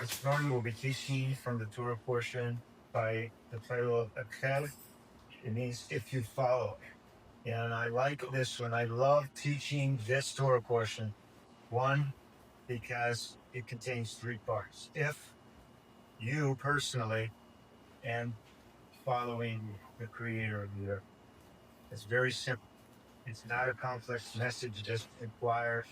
This morning we'll be teaching from the Torah portion by the title of Akel. It means if you follow. And I like this one. I love teaching this Torah portion. One, because it contains three parts. If you personally and following the creator of the earth. It's very simple. It's not a complex message. It doesn't require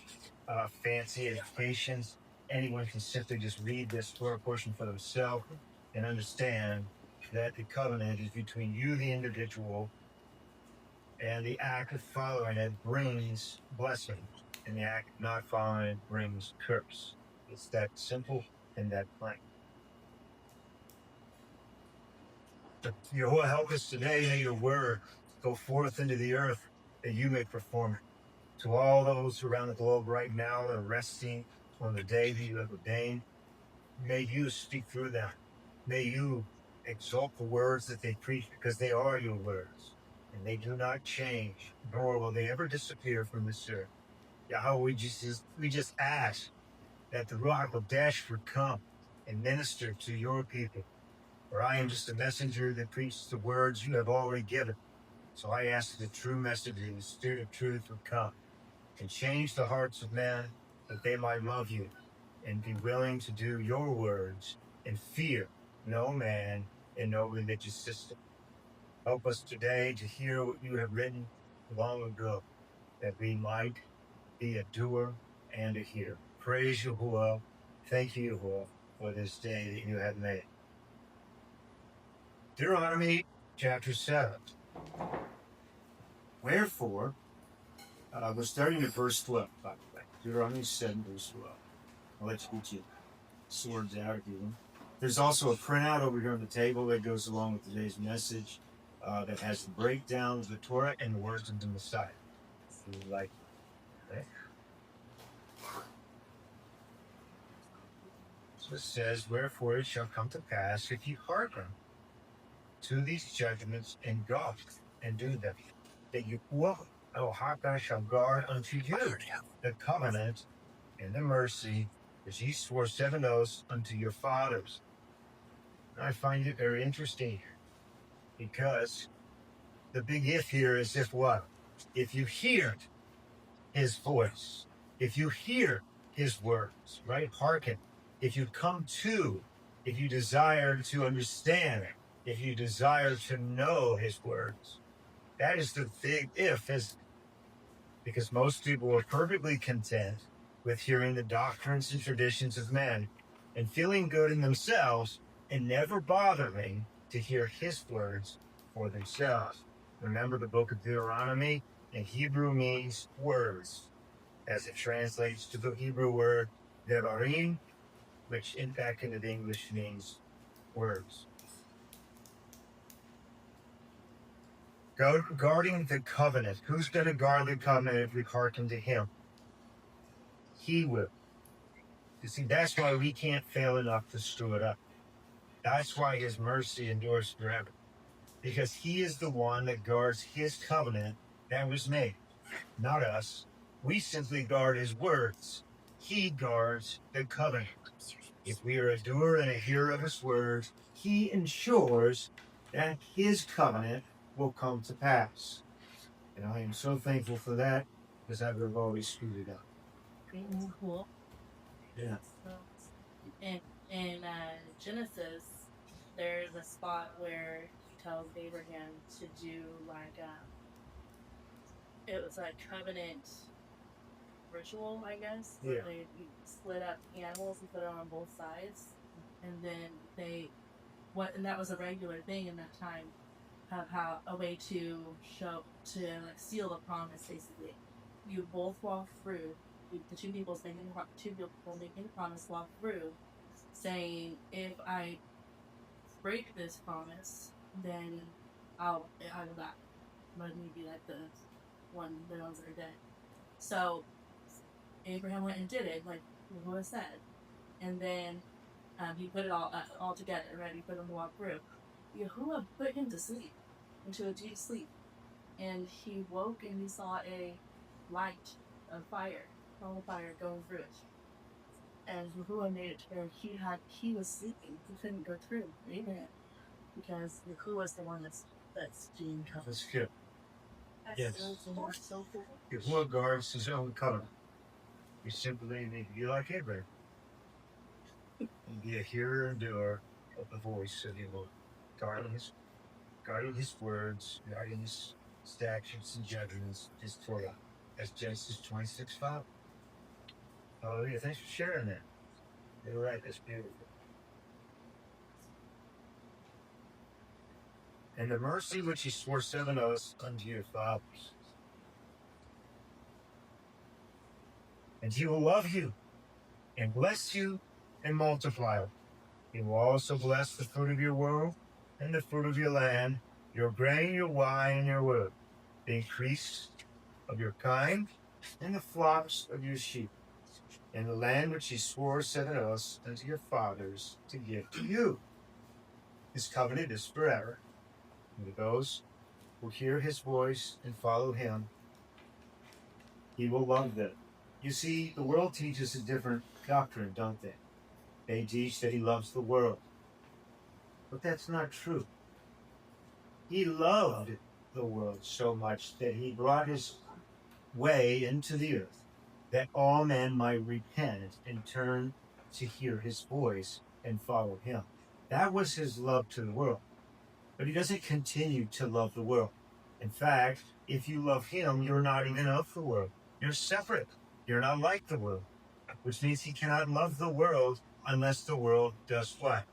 fancy educations. Anyone can simply just read this Torah portion for themselves and understand that the covenant is between you, the individual, and the act of following it brings blessing, and the act of not following it brings curse. It's that simple and that plain. Yehovah, help us today. May your word go forth into the earth that you may perform it. To all those around the globe right now that are resting on the day that you have ordained, may you speak through them. May you exalt the words that they preach because they are your words and they do not change, nor will they ever disappear from this earth. Yahweh, we just ask that the Ruach Kodesh would come and minister to your people. For I am just a messenger that preaches the words you have already given. So I ask that the true messenger, the Spirit of truth, would come and change the hearts of men that they might love you and be willing to do your words and fear no man and no religious system. Help us today to hear what you have written long ago, that we might be a doer and a hearer. Praise Yahuwah. Thank you, Yahuwah, for this day that you have made. Deuteronomy chapter 7. Wherefore, we're starting at verse 12, by the way. Deuteronomy 7, verse 12. I'll let you get your swords out if you want. There's also a printout over here on the table that goes along with today's message that has the breakdown of the Torah and the words of the Messiah. If you like it. Okay? So it says, wherefore it shall come to pass if you hearken to these judgments and go and do them, that Yahuwah Elohaka shall guard unto you the covenant and the mercy which he swore 7 oaths unto your fathers. And I find it very interesting because the big if here is if what? If you hear his voice, if you hear his words, right? Hearken. If you come to, if you desire to understand, if you desire to know his words, that is the big if, is because most people are perfectly content with hearing the doctrines and traditions of men and feeling good in themselves and never bothering to hear his words for themselves. Remember, the book of Deuteronomy in Hebrew means words, as it translates to the Hebrew word devarim, which back into the English means words. Guarding the covenant. Who's going to guard the covenant if we hearken to him? He will. You see, that's why we can't fail enough to screw it up. That's why his mercy endures forever. Because he is the one that guards his covenant that was made, not us. We simply guard his words. He guards the covenant. If we are a doer and a hearer of his words, he ensures that his covenant will come to pass. And I am so thankful for that because I would have always screwed it up. Cool. Yeah. So, in Genesis, there's a spot where he tells Abraham to do like it was a covenant ritual, I guess. Yeah. They split up animals and put it on both sides, and then and that was a regular thing in that time, of how a way to show to like seal the promise. Basically, you both walk through. The two people making a promise walk through, saying, if I break this promise, then I will die. Let me be like the ones that are dead. So Abraham went and did it, like Yahuwah said, and then he put it all together, right? He put him to walk through. Yahuwah put him to sleep, into a deep sleep, and he woke and he saw a light of fire, coal fire going through it. And Yahuwah made it to where he was sleeping. He couldn't go through. Amen. Because Yahuwah is the one that's being covered. That's good. Yes. So cool. Yahuwah guards his own covenant. We simply need to be like Abraham and be a hearer and doer of the voice of the Lord, guarding his words, guarding his statutes and judgments, his Torah. That's Genesis 26:5. Hallelujah. Thanks for sharing that. You're right. That's beautiful. And the mercy which he swore 7 oaths unto your fathers. And he will love you and bless you and multiply you. He will also bless the fruit of your womb and the fruit of your land, your grain, your wine, and your wood, the increase of your kind, and the flocks of your sheep, and the land which he swore 7 oaths unto your fathers to give to you. His covenant is forever, and to those who hear his voice and follow him, he will love them. You see, the world teaches a different doctrine, don't they? They teach that he loves the world. But that's not true. He loved the world so much that he brought his way into the earth, that all men might repent and turn to hear his voice and follow him. That was his love to the world. But he doesn't continue to love the world. In fact, if you love him, you're not even of the world. You're separate. You're not like the world, which means he cannot love the world unless the world does what?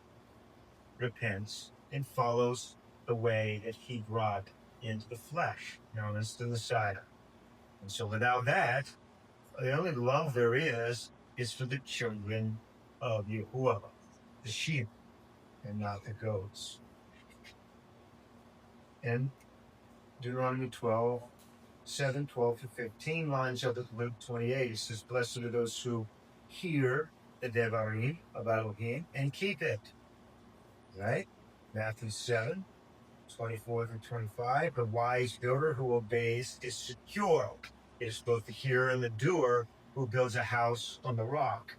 Repents and follows the way that he brought into the flesh, known as the Messiah. And so without that, the only love there is for the children of Yahuwah, the sheep, and not the goats. And Deuteronomy 7:12-15 lines up with Luke 28. It says, blessed are those who hear the Devarim of Elohim and keep it. Right? Matthew 7:24-25. The wise builder who obeys is secure. It is both the hearer and the doer who builds a house on the rock,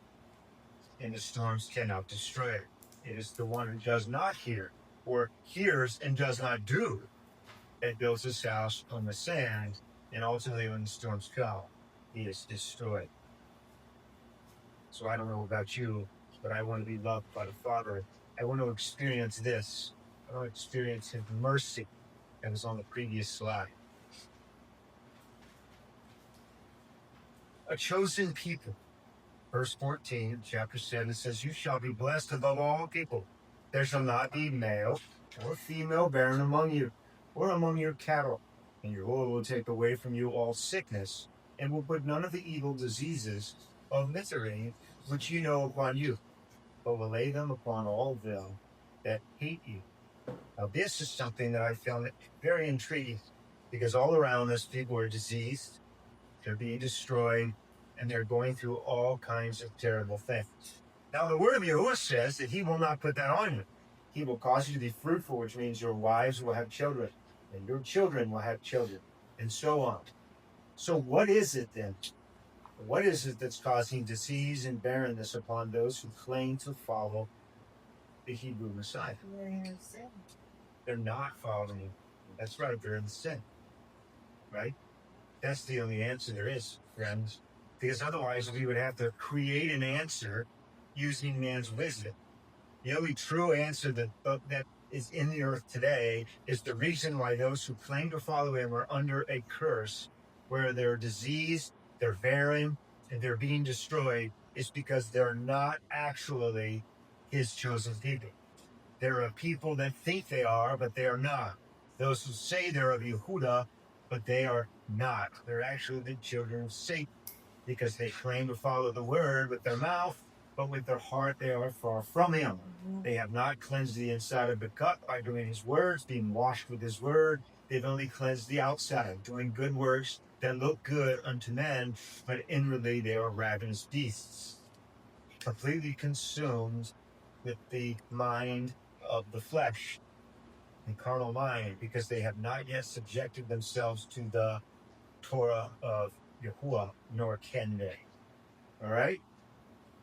and the storms cannot destroy it. It is the one who does not hear, or hears and does not do, that builds his house on the sand, and ultimately when the storms come, he is destroyed. So I don't know about you, but I want to be loved by the Father. I want to experience this. I want to experience his mercy that was on the previous slide. A chosen people. Verse 14, chapter 7 says, you shall be blessed above all people. There shall not be male or female barren among you, or among your cattle. And your Lord will take away from you all sickness, and will put none of the evil diseases of misery which you know upon you, but will lay them upon all them that hate you. Now this is something that I found very intriguing, because all around us people are diseased, they're being destroyed, and they're going through all kinds of terrible things. Now the word of Yahuwah says that he will not put that on you. He will cause you to be fruitful, which means your wives will have children, and your children will have children, and so on. So what is it then? What is it that's causing disease and barrenness upon those who claim to follow the Hebrew Messiah? They're not following him. That's right, they're in sin. Right? That's the only answer there is, friends. Because otherwise we would have to create an answer using man's wisdom. The only true answer that is in the earth today is the reason why those who claim to follow him are under a curse, where they're diseased, they're barren, and they're being destroyed, is because they're not actually his chosen people. They're a people that think they are, but they are not. Those who say they're of Yehuda, but they are not. They're actually the children of Satan, because they claim to follow the word with their mouth, but with their heart they are far from him. They have not cleansed the inside of the cup by doing his words, being washed with his word. They've only cleansed the outside, doing good works that look good unto men, but inwardly they are ravenous beasts, completely consumed with the mind of the flesh, the carnal mind, because they have not yet subjected themselves to the Torah of Yahuwah, nor can they. All right?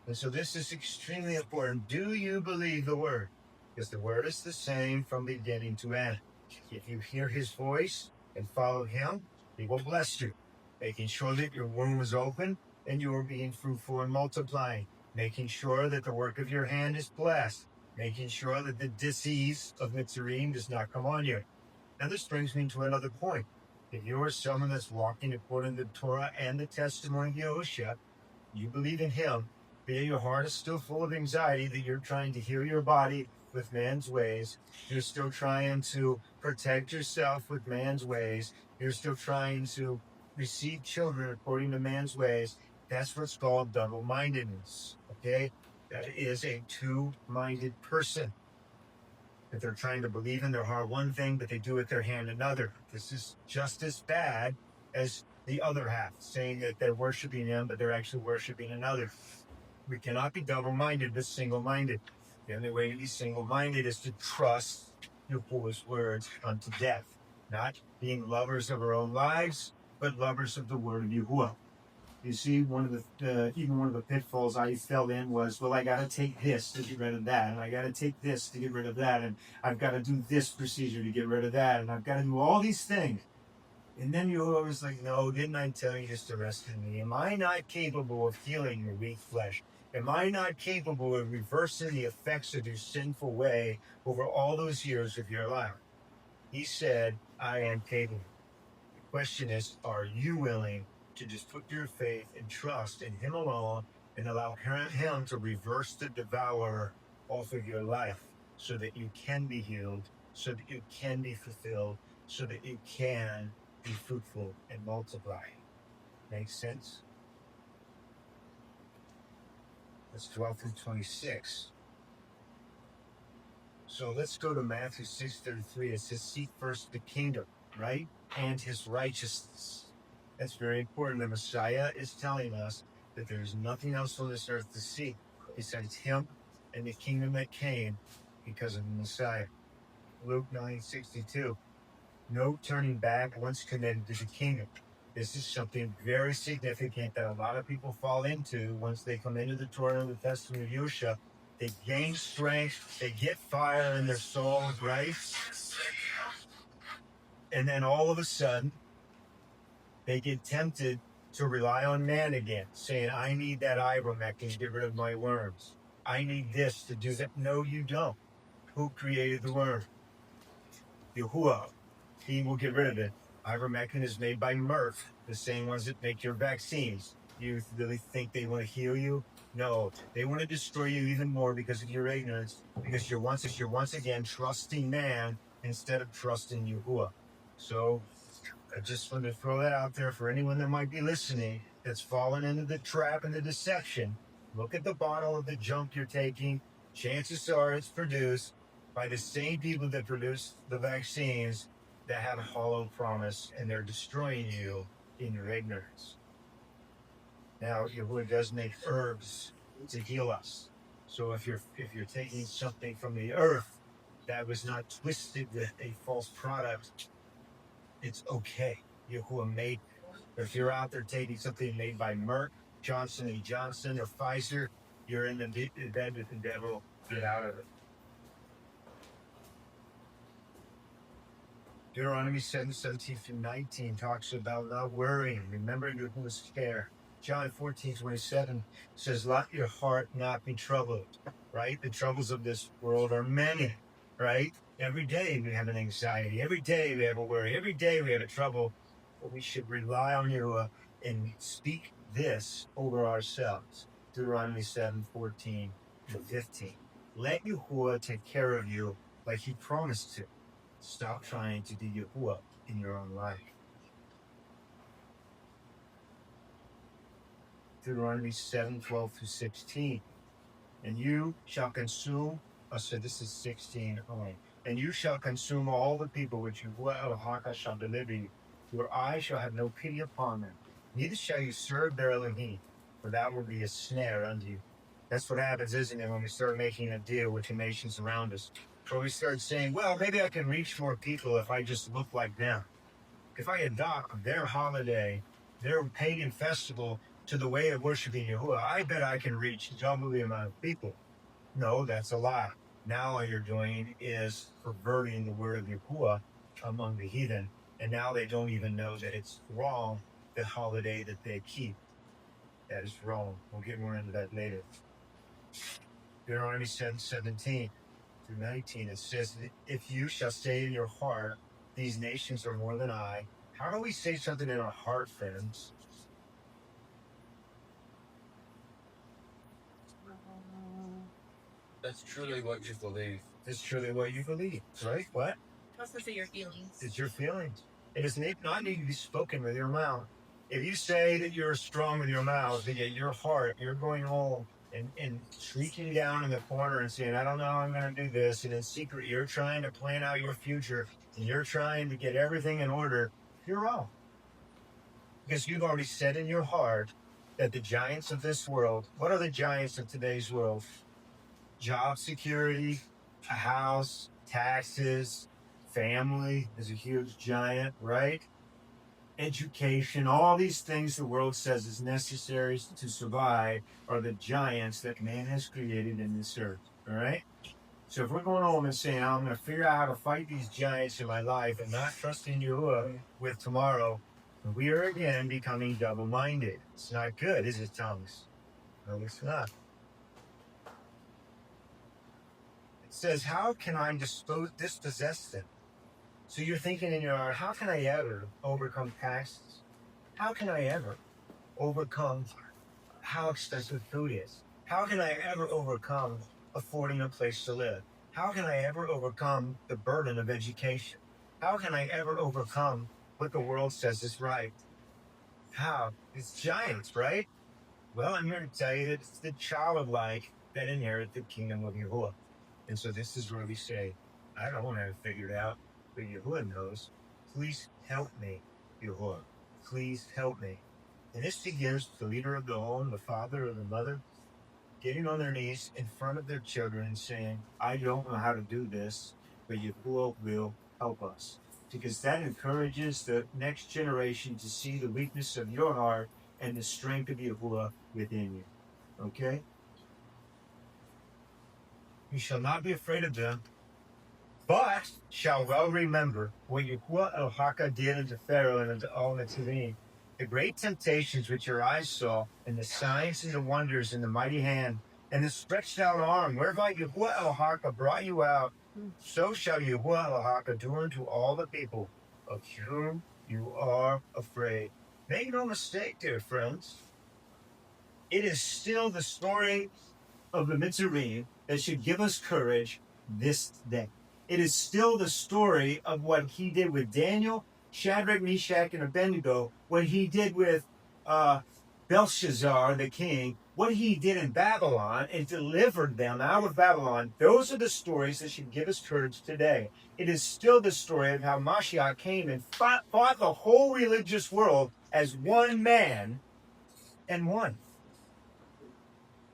And so this is extremely important. Do you believe the word? Because the word is the same from beginning to end. If you hear his voice and follow him, he will bless you, making sure that your womb is open and you are being fruitful and multiplying, making sure that the work of your hand is blessed, making sure that the disease of Mitzrayim does not come on you. Now, this brings me to another point. If you are someone that's walking according to the Torah and the testimony of Yahushua, you believe in him, but your heart is still full of anxiety that you're trying to heal your body with man's ways. You're still trying to protect yourself with man's ways. You're still trying to receive children according to man's ways. That's what's called double-mindedness, okay? That is a two-minded person. That they're trying to believe in their heart one thing, but they do with their hand another. This is just as bad as the other half, saying that they're worshiping him, but they're actually worshiping another. We cannot be double-minded, but single-minded. The only way to be single-minded is to trust Yahuwah's words unto death, not being lovers of our own lives, but lovers of the word of Yahuwah. You see, one of the pitfalls I fell in was, well, I got to take this to get rid of that, and I got to take this to get rid of that, and I've got to do this procedure to get rid of that, and I've got to do all these things. And then you're always like, no, didn't I tell you just to rest in me? Am I not capable of healing your weak flesh? Am I not capable of reversing the effects of your sinful way over all those years of your life? He said, I am capable. The question is, are you willing to just put your faith and trust in him alone and allow him to reverse the devourer off of your life so that you can be healed, so that you can be fulfilled, so that you can be fruitful and multiply? Makes sense? That's 12 through 26. So let's go to Matthew 6:33. It says, seek first the kingdom, right? And his righteousness. That's very important. The Messiah is telling us that there's nothing else on this earth to seek besides him and the kingdom that came because of the Messiah. Luke 9:62. No turning back once committed to the kingdom. This is something very significant that a lot of people fall into once they come into the Torah and the Testament of Yahushua. They gain strength, they get fire in their souls, right? And then all of a sudden, they get tempted to rely on man again, saying, I need that ivermectin to get rid of my worms. I need this to do that. No, you don't. Who created the worm? Yahuwah. He will get rid of it. Ivermectin is made by Merck, the same ones that make your vaccines. You really think they want to heal you? No, they want to destroy you even more because of your ignorance, because you're once again trusting man instead of trusting Yahuwah. So I just want to throw that out there for anyone that might be listening that's fallen into the trap and the deception. Look at the bottle of the junk you're taking. Chances are it's produced by the same people that produce the vaccines that have a hollow promise, and they're destroying you in your ignorance. Now, Yahuwah does make herbs to heal us. So if you're taking something from the earth that was not twisted with a false product, it's okay. Yahuwah made it. But if you're out there taking something made by Merck, Johnson & Johnson, or Pfizer, you're in the bed with the devil. Get out of it. Deuteronomy 7:17-19 talks about not worrying, remembering Yahuwah's care. John 14:27 says, let your heart not be troubled, right? The troubles of this world are many, right? Every day we have an anxiety. Every day we have a worry. Every day we have a trouble. But we should rely on Yahuwah and speak this over ourselves. Deuteronomy 7:14-15. Let Yahuwah take care of you like he promised to. Stop trying to do Yahuwah in your own life. Deuteronomy 7:12-16. And you shall consume, this is 16 only. And you shall consume all the people which Yahuwah Elohaka shall deliver you. Your eye shall have no pity upon them. Neither shall you serve their Elohim, for that will be a snare unto you. That's what happens, isn't it, when we start making a deal with the nations around us. Or we start saying, well, maybe I can reach more people if I just look like them. If I adopt their holiday, their pagan festival, to the way of worshiping Yahuwah, I bet I can reach double the amount of people. No, that's a lie. Now all you're doing is perverting the word of Yahuwah among the heathen. And now they don't even know that it's wrong, the holiday that they keep. That is wrong. We'll get more into that later. Deuteronomy 7:17 through 19, it says, if you shall say in your heart, these nations are more than I. How do we say something in our heart, friends? That's truly what you believe. It's truly what you believe, right? What? That's to say your feelings. It's your feelings. It does not need to be spoken with your mouth. If you say that you're strong with your mouth, but yet your heart, you're going home and shrieking down in the corner and saying, I don't know how I'm going to do this. And in secret, you're trying to plan out your future and you're trying to get everything in order. You're wrong. Because you've already said in your heart that the giants of this world, what are the giants of today's world? Job security, a house, taxes, family is a huge giant, right? Education, all these things the world says is necessary to survive are the giants that man has created in this earth, all right? So if we're going home and saying, I'm going to figure out how to fight these giants in my life and not trusting Yahuwah with tomorrow, we are again becoming double-minded. It's not good, is it, Thomas? No, it's not. It says, how can I dispossess them? So you're thinking in your heart, how can I ever overcome taxes? How can I ever overcome how expensive food is? How can I ever overcome affording a place to live? How can I ever overcome the burden of education? How can I ever overcome what the world says is right? How? It's giants, right? Well, I'm here to tell you that it's the childlike that inherit the kingdom of Yahuwah. And so this is where we say, I don't have it figured out, but Yahuwah knows. Please help me, Yahuwah. Please help me. And this begins with the leader of the home, the father or the mother, getting on their knees in front of their children and saying, I don't know how to do this, but Yahuwah will help us. Because that encourages the next generation to see the weakness of your heart and the strength of Yahuwah within you. Okay? You shall not be afraid of them, but shall well remember what Yahuwah El-Haka did unto Pharaoh and unto all the Tzivim, the great temptations which your eyes saw, and the signs and the wonders and the mighty hand, and the stretched out arm, whereby Yahuwah El-Haka brought you out, so shall Yahuwah El-Haka do unto all the people of whom you are afraid. Make no mistake, dear friends. It is still the story of the Mitzrayim that should give us courage this day. It is still the story of what he did with Daniel, Shadrach, Meshach, and Abednego, what he did with Belshazzar, the king, what he did in Babylon and delivered them out of Babylon. Those are the stories that should give us courage today. It is still the story of how Mashiach came and fought the whole religious world as one man and won.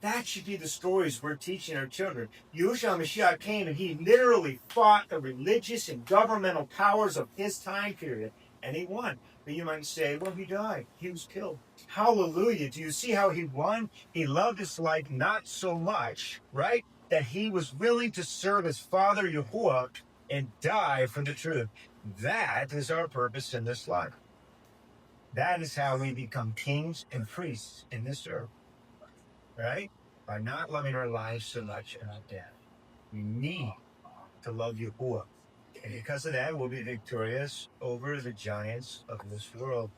That should be the stories we're teaching our children. Yahushua Mashiach came and he literally fought the religious and governmental powers of his time period, and he won. But you might say, well, he died. He was killed. Hallelujah. Do you see how he won? He loved his life not so much, right? That he was willing to serve his father Yahuwah and die for the truth. That is our purpose in this life. That is how we become kings and priests in this earth. Right? By not loving our lives so much and our death. We need to love Yahuwah. And because of that, we'll be victorious over the giants of this world.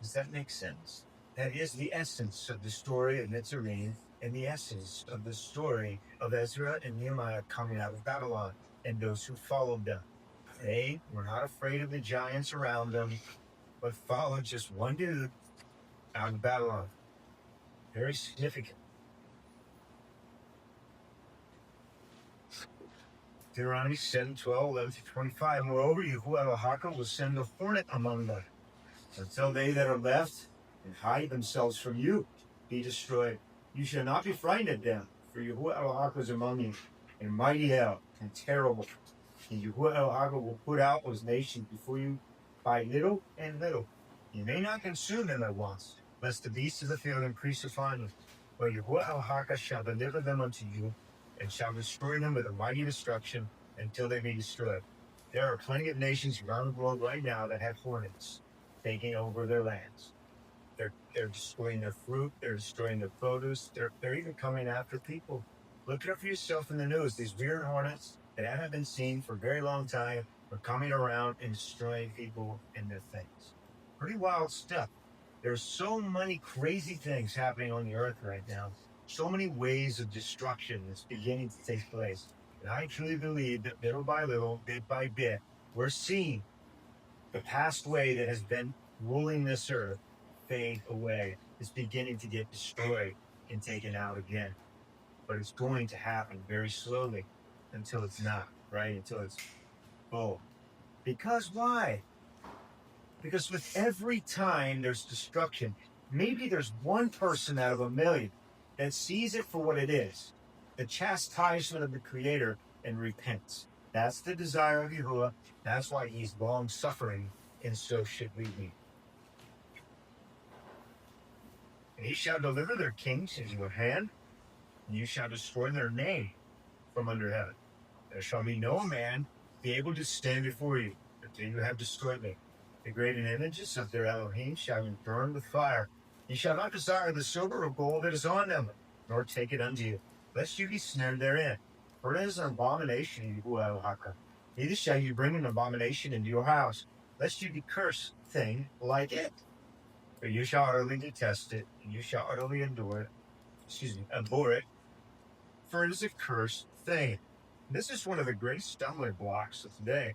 Does that make sense? That is the essence of the story of Mitzrayim and the essence of the story of Ezra and Nehemiah coming out of Babylon and those who followed them. They were not afraid of the giants around them, but followed just one dude out of Babylon. Very significant. Deuteronomy 7:12-11-25. Moreover, Yahuwah El-Haka will send a hornet among them, until they that are left and hide themselves from you be destroyed. You shall not be frightened at them, for Yahuwah El-Haka is among you, and mighty hell, and terrible. And Yahuwah El-Haka will put out those nations before you by little and little. You may not consume them at once, lest the beasts of the field increase upon you. But Yahuwah El-Haka shall deliver them unto you, and shall destroy them with a mighty destruction until they be destroyed. There are plenty of nations around the world right now that have hornets taking over their lands. They're destroying their fruit, they're destroying their produce, they're even coming after people. Look it up for yourself in the news. These weird hornets that haven't been seen for a very long time are coming around and destroying people and their things. Pretty wild stuff. There's so many crazy things happening on the earth right now. So many ways of destruction that's beginning to take place. And I truly believe that little by little, bit by bit, we're seeing the past way that has been ruling this earth fade away. It's beginning to get destroyed and taken out again. But it's going to happen very slowly until it's not, right? Until it's full. Because why? Because with every time there's destruction, maybe there's one person out of a million that sees it for what it is, the chastisement of the Creator, and repents. That's the desire of Yahuwah. That's why he's long suffering, and so should we be. And he shall deliver their kings into your hand, and you shall destroy their name from under heaven. There shall be no man be able to stand before you until you have destroyed them. The graven images of their Elohim shall be burned with fire. You shall not desire the silver or gold that is on them, nor take it unto you, lest you be snared therein. For it is an abomination, Yahuwah El-Haka. Neither shall you bring an abomination into your house, lest you be cursed thing like it. For you shall utterly detest it, and you shall utterly abhor it, for it is a cursed thing. This is one of the great stumbling blocks of today,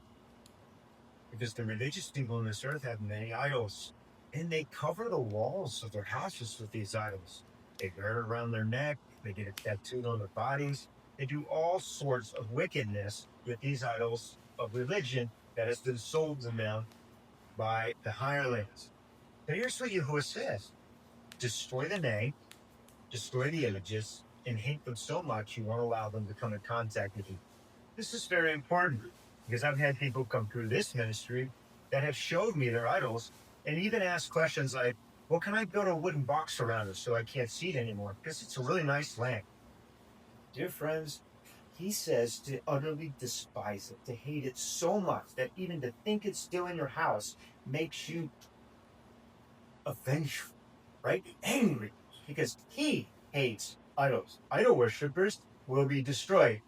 because the religious people on this earth have many idols, and they cover the walls of their houses with these idols. They wear it around their neck, they get it tattooed on their bodies, they do all sorts of wickedness with these idols of religion that has been sold to them by the hirelings. Now here's what Yahuwah says: destroy the name, destroy the images, and hate them so much you won't allow them to come in contact with you. This is very important, because I've had people come through this ministry that have showed me their idols and even asked questions like, well, can I build a wooden box around it so I can't see it anymore? Because it's a really nice lamp. Dear friends, he says to utterly despise it, to hate it so much that even to think it's still in your house makes you avengeful, right? Angry, because he hates idols. Idol worshippers will be destroyed.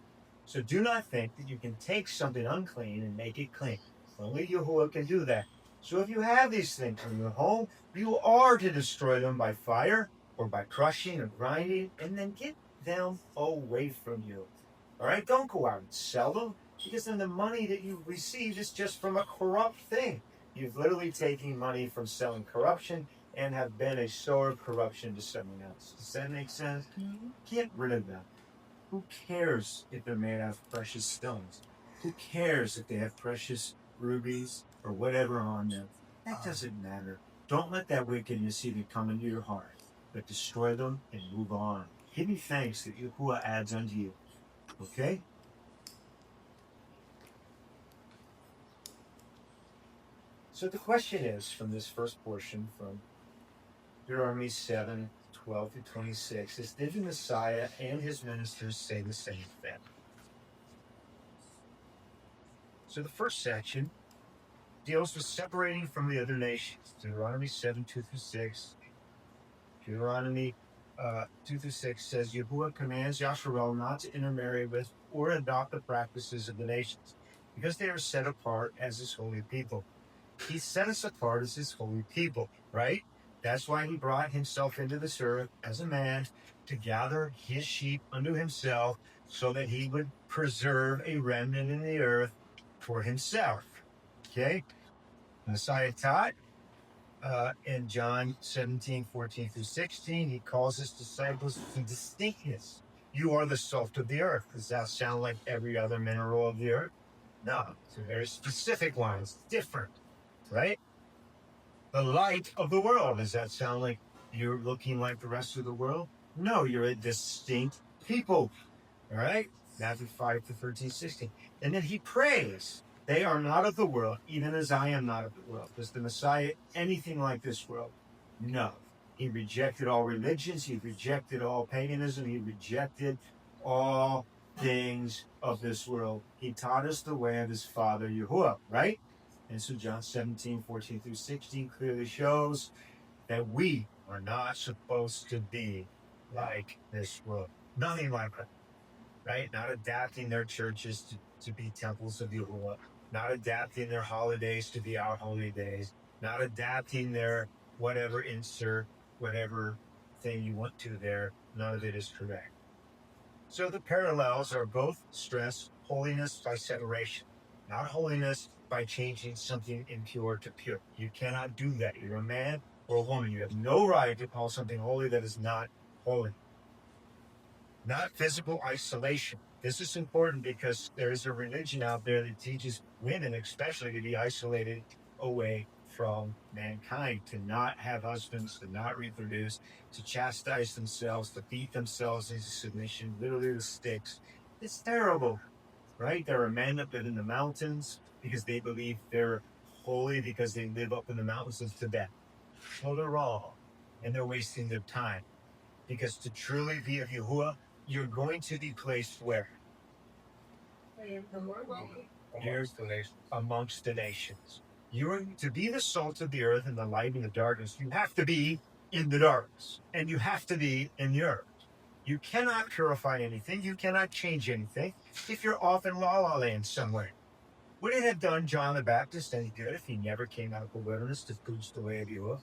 So do not think that you can take something unclean and make it clean. Only Yahuwah can do that. So if you have these things in your home, you are to destroy them by fire or by crushing or grinding, and then get them away from you. All right? Don't go out and sell them, because then the money that you receive is just from a corrupt thing. You've literally taken money from selling corruption and have been a sower of corruption to someone else. Does that make sense? Get rid of them. Who cares if they're made out of precious stones? Who cares if they have precious rubies or whatever on them? That doesn't matter. Don't let that wickedness even come into your heart, but destroy them and move on. Give me thanks that Yahuwah adds unto you. Okay? So the question is, from this first portion, from Deuteronomy 7, 12 through 26, is, did the Messiah and his ministers say the same thing? So the first section deals with separating from the other nations. Deuteronomy 7, 2 through 6. Deuteronomy 2 through 6 says, Yahuwah commands Yasharel not to intermarry with or adopt the practices of the nations, because they are set apart as his holy people. He set us apart as his holy people, right? That's why he brought himself into this earth as a man to gather his sheep unto himself, so that he would preserve a remnant in the earth for himself. Okay? Messiah taught in John 17, 14 through 16, he calls his disciples to distinctness. You are the salt of the earth. Does that sound like every other mineral of the earth? No, it's a very specific one. It's different, right? The light of the world. Does that sound like you're looking like the rest of the world? No, you're a distinct people. All right? Matthew 5 to 13, 16. And then he prays, they are not of the world, even as I am not of the world. Is the Messiah anything like this world? No. He rejected all religions. He rejected all paganism. He rejected all things of this world. He taught us the way of his father Yahuwah, right? And so John 17, 14 through 16 clearly shows that we are not supposed to be like this world. Nothing like it, right? Not adapting their churches to be temples of Yahuwah, not adapting their holidays to be our holy days, not adapting their whatever insert, whatever thing you want to there. None of it is correct. So the parallels are both stress holiness by separation, not holiness by changing something impure to pure. You cannot do that. You're a man or a woman. You have no right to call something holy that is not holy. Not physical isolation. This is important because there is a religion out there that teaches women, especially, to be isolated away from mankind, to not have husbands, to not reproduce, to chastise themselves, to beat themselves into submission, literally with sticks. It's terrible, right? There are men up in the mountains because they believe they're holy because they live up in the mountains of Tibet. Well, they're wrong, and they're wasting their time. Because to truly be of Yahuwah, you're going to be placed where? Amongst the nations. You're to be the salt of the earth and the light in the darkness. You have to be in the darkness, and you have to be in the earth. You cannot purify anything. You cannot change anything if you're off in La La Land somewhere. Would it have done John the Baptist any good if he never came out of the wilderness to preach the way of Yahuwah?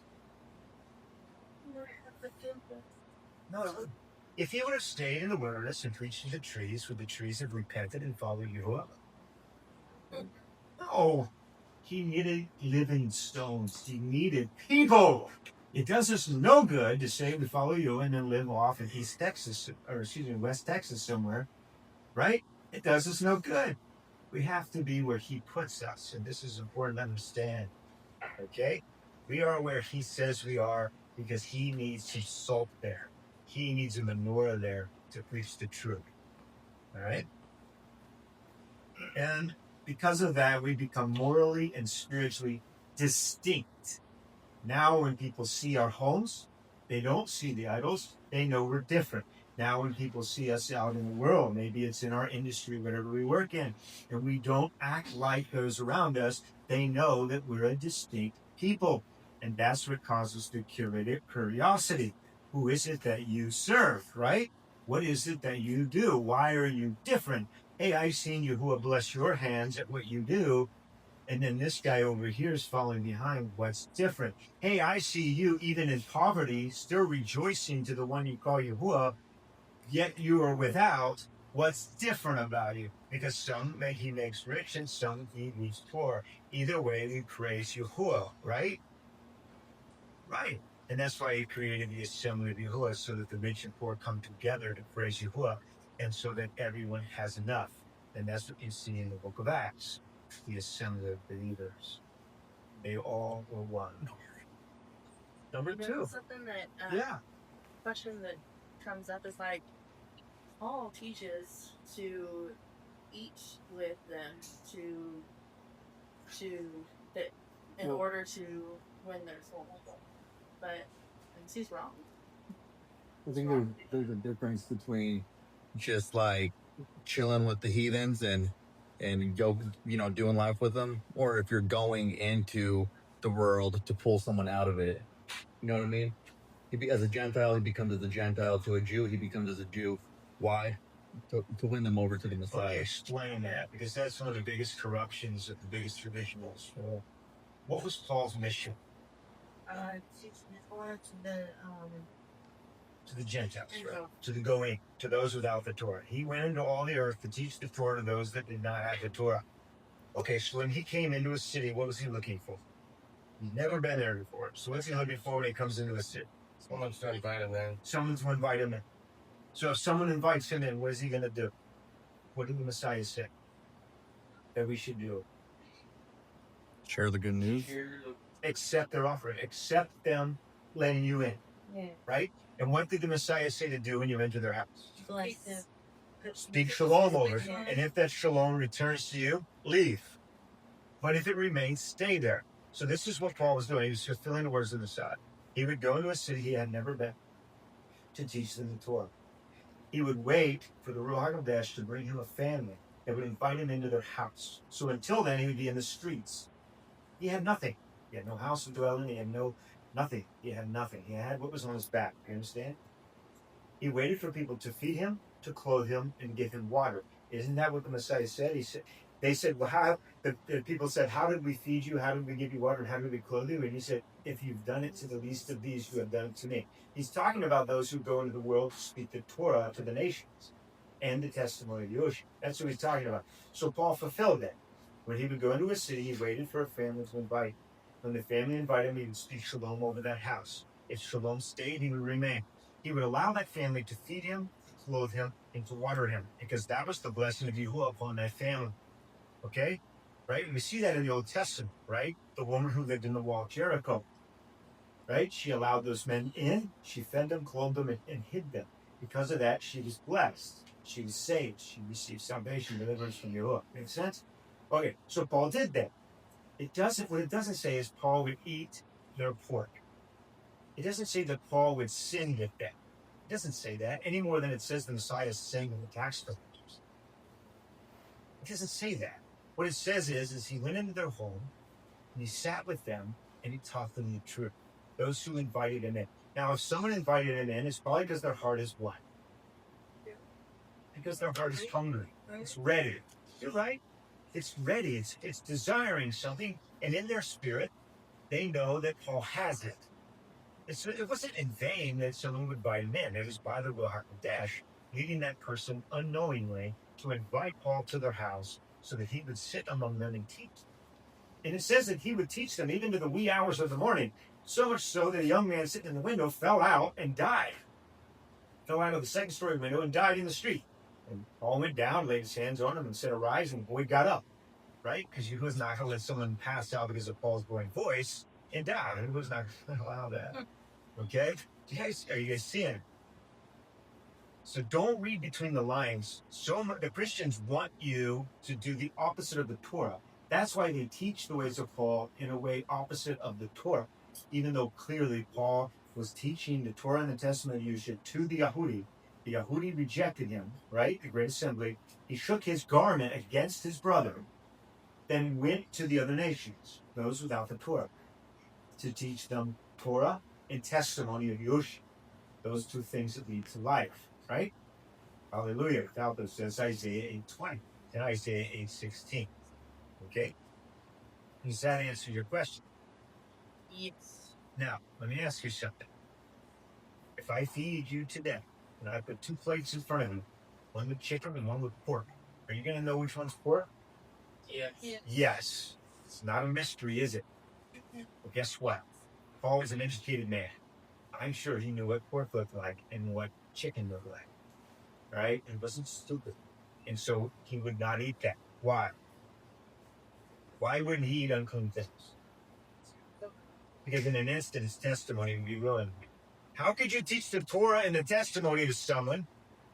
No. If he would have stayed in the wilderness and preached to the trees, would the trees have repented and followed Yahuwah? No. He needed living stones. He needed people. It does us no good to say we follow you and then live off in West Texas somewhere, right? It does us no good. We have to be where he puts us, and this is important to understand, okay? We are where he says we are because he needs some salt there. He needs a menorah there to preach the truth, all right? And because of that, we become morally and spiritually distinct. Now, when people see our homes, they don't see the idols. They know we're different. Now, when people see us out in the world, maybe it's in our industry, whatever we work in, and we don't act like those around us, they know that we're a distinct people. And that's what causes the curiosity. Who is it that you serve, right? What is it that you do? Why are you different? Hey, I've seen you who bless your hands at what you do. And then this guy over here is following behind. What's different? Hey, I see you even in poverty, still rejoicing to the one you call Yahuwah, yet you are without. What's different about you? Because some he makes rich and some he leaves poor. Either way, we praise Yahuwah, right? Right. And that's why he created the assembly of Yahuwah, so that the rich and poor come together to praise Yahuwah, and so that everyone has enough. And that's what you see in the book of Acts, the assembly of believers. They all were one. Number two. Something that Yeah. question that comes up is like, Paul teaches to eat with them that in order to win their soul. But he's wrong. I think there's a difference between just like chilling with the heathens and go, doing life with them, or if you're going into the world to pull someone out of it. You know what I mean? As a Gentile, he becomes as a Gentile. To a Jew, he becomes as a Jew. Why? To win them over to the Messiah. Okay, explain that, because that's one of the biggest corruptions of the biggest traditionalists. What was Paul's mission? To the Gentiles, right? To the going, to those without the Torah. He went into all the earth to teach the Torah to those that did not have the Torah. Okay, so when he came into a city, what was he looking for? He's never been there before. So what's he looking for when he comes into a city? Someone's to invite him in. Someone's to invite him in. So if someone invites him in, what is he going to do? What did the Messiah say that we should do? Share the good news. Accept their offering. Accept them letting you in. Yeah. Right? And what did the Messiah say to do when you enter their house? Bless them. Speak shalom over it. And if that shalom returns to you, leave. But if it remains, stay there. So this is what Paul was doing. He was fulfilling the words of the Messiah. He would go to a city he had never been to teach them the Torah. He would wait for the Ruach HaKodesh to bring him a family that would invite him into their house. So until then, he would be in the streets. He had nothing. He had no house to dwell in. He had nothing. He had nothing. He had what was on his back. You understand? He waited for people to feed him, to clothe him, and give him water. Isn't that what the Messiah said? They said, well, how, the people said, how did we feed you? How did we give you water? And how did we clothe you? And he said, if you've done it to the least of these, you have done it to me. He's talking about those who go into the world to speak the Torah to the nations and the testimony of Yeshua. That's what he's talking about. So Paul fulfilled that. When he would go into a city, he waited for a family to invite. When the family invited him, he would speak shalom over that house. If shalom stayed, he would remain. He would allow that family to feed him, to clothe him, and to water him, because that was the blessing of Yahuwah upon that family. Okay? Right? We see that in the Old Testament, right? The woman who lived in the wall of Jericho, right? She allowed those men in, she fed them, clothed them, and hid them. Because of that, she was blessed. She was saved. She received salvation, deliverance from Yahuwah. Make sense? Okay, so Paul did that. What it doesn't say is Paul would eat their pork. It doesn't say that Paul would sin with them. It doesn't say that any more than it says the Messiah sinned with the tax collectors. It doesn't say that. What it says is he went into their home and he sat with them and he taught them the truth. Those who invited him in. Now, if someone invited him in, it's probably because their heart is what? Because their heart is hungry. It's ready. You're right. It's ready. It's desiring something. And in their spirit, they know that Paul has it. It wasn't in vain that someone would invite him in. It was by the Ruach HaKodesh, leading that person unknowingly to invite Paul to their house so that he would sit among them and teach them. And it says that he would teach them even to the wee hours of the morning, so much so that a young man sitting in the window fell out and died. Fell out of the second-story window and died in the street. And Paul went down, laid his hands on him, and said, arise, and the boy got up. Right? Because he was not going to let someone pass out because of Paul's growing voice and die. He was not going to allow that. Okay? Are you guys seeing? So don't read between the lines. The Christians want you to do the opposite of the Torah. That's why they teach the ways of Paul in a way opposite of the Torah. Even though clearly Paul was teaching the Torah and the Testament of Yeshua to the Yahudi. The Yahudi rejected him, right? The Great Assembly. He shook his garment against his brother, then went to the other nations, those without the Torah, to teach them Torah and testimony of Yeshua. Those two things that lead to life, right? Hallelujah. Without those, says Isaiah 8:20 and Isaiah 8:16. Okay? Does that answer your question? Yes. Now, let me ask you something. If I feed you today, and I put 2 plates in front of you, one with chicken and one with pork, are you going to know which one's pork? Yes. Yes. It's not a mystery, is it? Well, guess what? Paul was an educated man. I'm sure he knew what pork looked like and what chicken looked like. Right? He wasn't stupid. And so he would not eat that. Why? Why wouldn't he eat unclean things? Because in an instant, his testimony would be ruined. How could you teach the Torah and the testimony to someone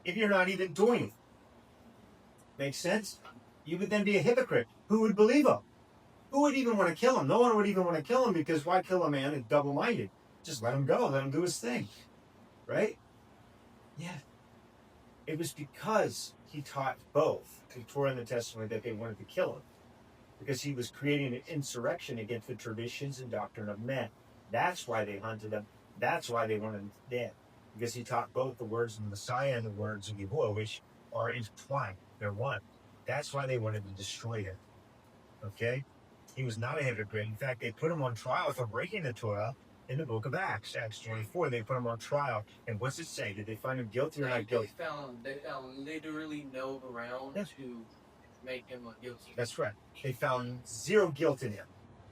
if you're not even doing it? Makes sense? You would then be a hypocrite. Who would believe him? Who would even want to kill him? No one would even want to kill him, because why kill a man who's double-minded? Just let him go. Let him do his thing. Right? Yeah. It was because he taught both the Torah and the testimony that they wanted to kill him. Because he was creating an insurrection against the traditions and doctrine of men. That's why they hunted him. That's why they wanted him dead. Because he taught both the words of the Messiah and the words of Yahuwah, which are intertwined. They're one. That's why they wanted to destroy him. Okay? He was not a hypocrite. In fact, they put him on trial for breaking the Torah in the book of Acts. Acts 24, they put him on trial. And what's it say? Did they find him guilty or not guilty? They found literally no ground to make him guilty. That's right. They found zero guilt in him.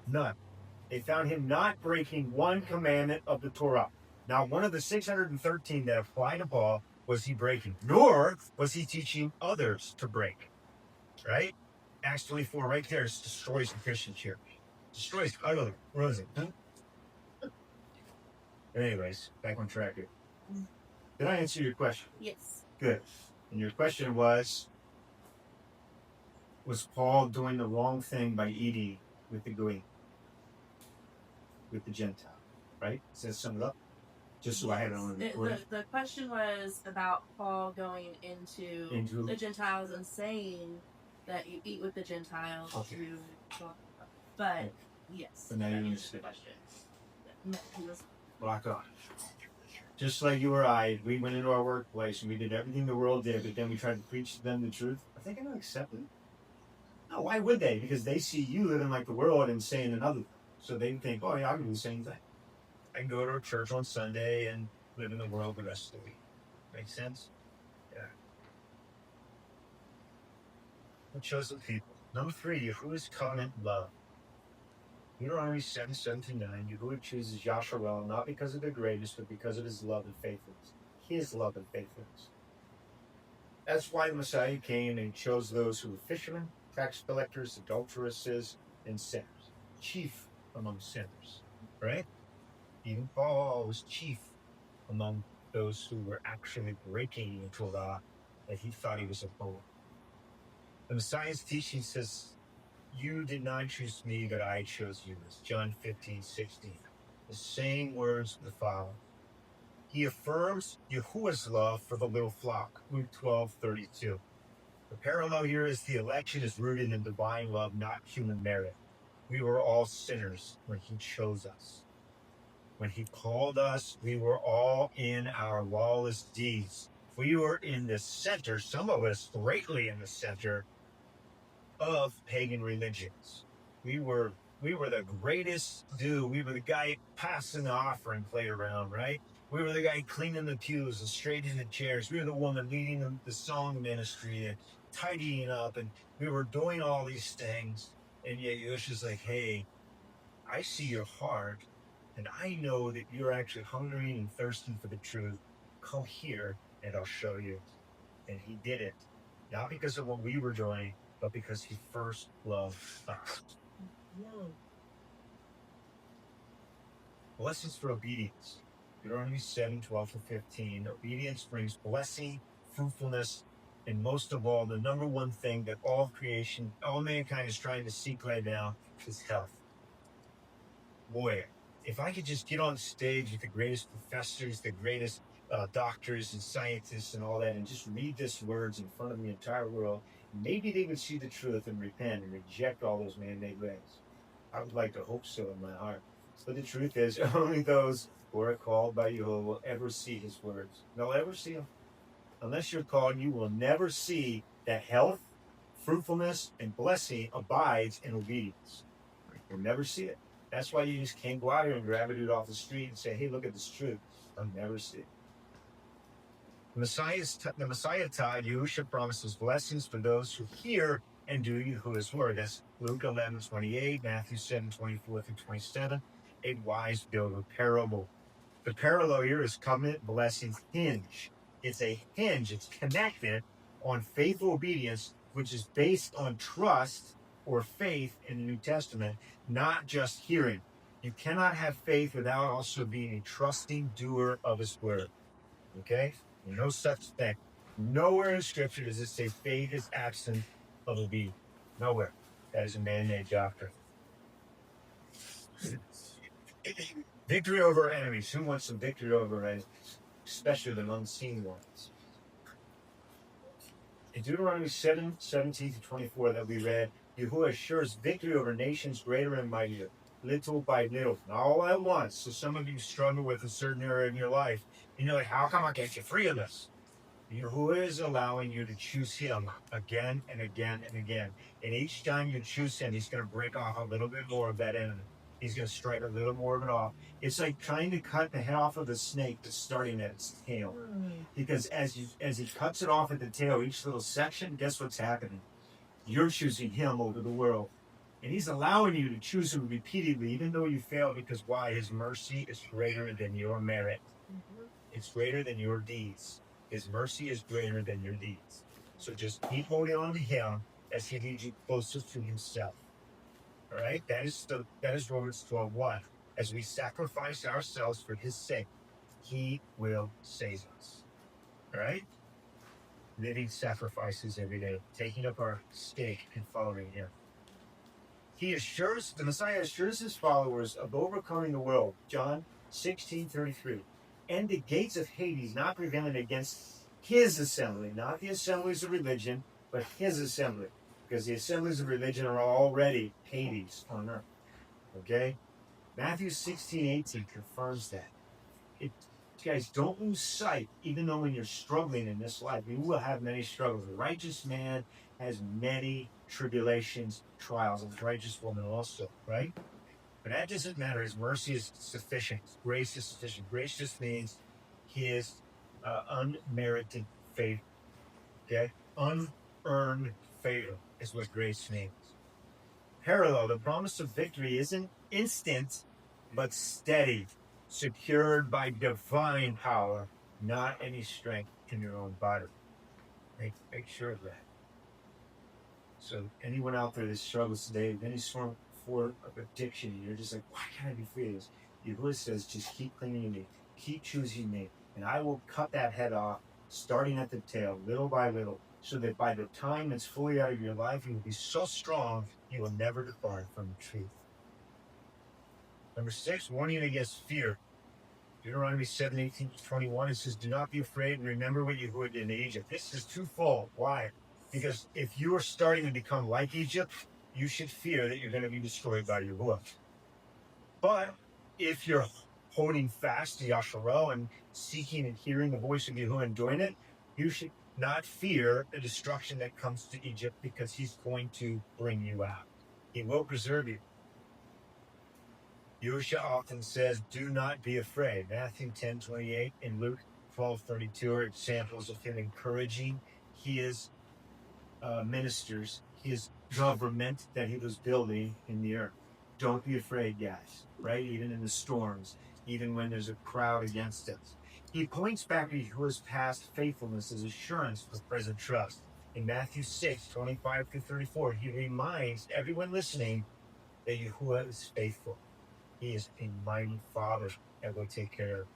None. They found him not breaking one commandment of the Torah. Now, one of the 613 that apply to Paul was he breaking, nor was he teaching others to break. Right? Acts 24 right there destroys the Christian church. Destroys utterly. Ruins it. Anyways, back on track here. Did I answer your question? Yes. Good. And your question was Paul doing the wrong thing by eating with the Goyim, with the Gentile? right? Does that sum it up? Just so I had it on the recording. The question was about Paul going into the Gentiles and saying that you eat with the Gentiles. Okay. But yes. But now you that is understand. the question. No, he was- Rock on. Just like you or I, we went into our workplace and we did everything the world did, but then we tried to preach to them the truth. Are they going to accept it? No, why would they? Because they see you living like the world and saying another thing. So they think, oh yeah, I can do the same thing. I can go to a church on Sunday and live in the world the rest of the week. Make sense? Yeah. The chosen people. Number 3, Yahuwah's covenant love. Deuteronomy 7:7-9, Yahuwah chooses Yasharel not because of the greatness, but because of his love and faithfulness. His love and faithfulness. That's why the Messiah came and chose those who were fishermen, tax collectors, adulteresses, and sinners. Chief among sinners. Right? Even Paul was chief among those who were actually breaking the Torah that he thought he was above. The Messiah's teaching says, you did not choose me, but I chose you. It's John 15:16. The same words of the Father. He affirms Yahuwah's love for the little flock. Luke 12:32. The parallel here is the election is rooted in divine love, not human merit. We were all sinners when he chose us. When he called us, we were all in our lawless deeds. We were in the center, some of us greatly in the center of pagan religions. We were the greatest dude. We were the guy passing the offering plate around, right? We were the guy cleaning the pews and straightening the chairs. We were the woman leading the song ministry and tidying up, and we were doing all these things. And yet Yosha's like, hey, I see your heart, and I know that you're actually hungry and thirsty for the truth. Come here, and I'll show you. And he did it, not because of what we were doing, but because he first loved us. Blessings for obedience. Deuteronomy 7:12-15. Obedience brings blessing, fruitfulness, and most of all, the number one thing that all creation, all mankind is trying to seek right now is health. Boy, if I could just get on stage with the greatest professors, the greatest doctors and scientists and all that, and just read these words in front of the entire world, maybe they would see the truth and repent and reject all those man-made ways. I would like to hope so in my heart. But the truth is, only those who are called by Yehovah will ever see his words. They'll ever see them. Unless you're called, you will never see that health, fruitfulness, and blessing abides in obedience. You'll never see it. That's why you just can't go out here and grab a dude off the street and say, hey, look at this truth. I'll never see it. The Messiah taught Yahushua promises blessings for those who hear and do Yahuwah's word. That's Luke 11:28, Matthew 7:24-27, a wise builder parable. The parallel here is covenant blessings hinge. It's a hinge. It's connected on faithful obedience, which is based on trust or faith in the New Testament, not just hearing. You cannot have faith without also being a trusting doer of his word. Okay? No such thing. Nowhere in Scripture does it say faith is absent of obedience. Nowhere. That is a man-made doctrine. Victory over enemies. Who wants some victory over enemies? Especially the unseen ones. In Deuteronomy 7:17-24 that we read, Yahuwah assures victory over nations greater and mightier, little by little, not all at once. So some of you struggle with a certain area in your life. And you're like, how come I can't get free of this? Yahuwah is allowing you to choose him again and again and again. And each time you choose him, he's going to break off a little bit more of that enemy. He's going to strike a little more of it off. It's like trying to cut the head off of the snake that's starting at its tail. Because as he cuts it off at the tail, each little section, guess what's happening? You're choosing him over the world. And he's allowing you to choose him repeatedly, even though you fail, because why? His mercy is greater than your merit. It's greater than your deeds. His mercy is greater than your deeds. So just keep holding on to him as he leads you closer to himself. All right? That is Romans 12:1. As we sacrifice ourselves for his sake, he will save us. All right? Living sacrifices every day, taking up our stake and following him. The Messiah assures his followers of overcoming the world. John 16:33. And the gates of Hades not prevailing against his assembly, not the assemblies of religion, but his assembly. Because the assemblies of religion are already Hades on earth. Okay? Matthew 16:18 confirms that. Guys, don't lose sight, even though when you're struggling in this life, you will have many struggles. The righteous man has many tribulations, trials, and the righteous woman also, right? But that doesn't matter. His mercy is sufficient. His grace is sufficient. Grace just means his unmerited favor. Okay? Unearned favor is what grace means. Parallel, the promise of victory isn't instant, but steady, secured by divine power, not any strength in your own body. Make sure of that. So anyone out there that struggles today with any sort of addiction, and you're just like, why can't I be free of this? Yahuwah says, just keep clinging to me, keep choosing me, and I will cut that head off, starting at the tail, little by little, so that by the time it's fully out of your life, you will be so strong, you will never depart from the truth. Number 6, warning against fear. Deuteronomy 7:18-21, it says, do not be afraid and remember what Yahuwah did in Egypt. This is twofold. Why? Because if you are starting to become like Egypt, you should fear that you're going to be destroyed by Yahuwah. But if you're holding fast to Yasharel and seeking and hearing the voice of Yahuwah and doing it, you should not fear the destruction that comes to Egypt, because he's going to bring you out. He will preserve you. Yahusha often says, do not be afraid. Matthew 10:28 and Luke 12:32 are examples of him encouraging his ministers, his government that he was building in the earth. Don't be afraid, guys, right? Even in the storms, even when there's a crowd against us. He points back to Yahuwah's past faithfulness as assurance for present trust. In Matthew 6:25-34, he reminds everyone listening that Yahuwah is faithful. He is a mighty Father that will take care of.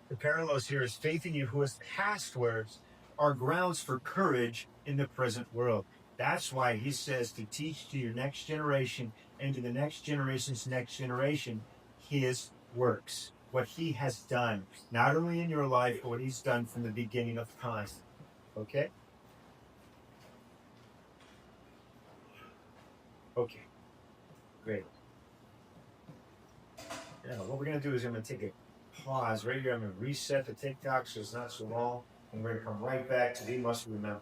The parallels here is faith in Yahuwah's past words are grounds for courage in the present world. That's why he says to teach to your next generation and to the next generation's next generation his works, what he has done, not only in your life, but what he's done from the beginning of time. Okay? Okay. Great. Now, what we're going to do is I'm going to take a pause right here. I'm going to reset the TikTok so it's not so long. And we're going to come right back to the must remember.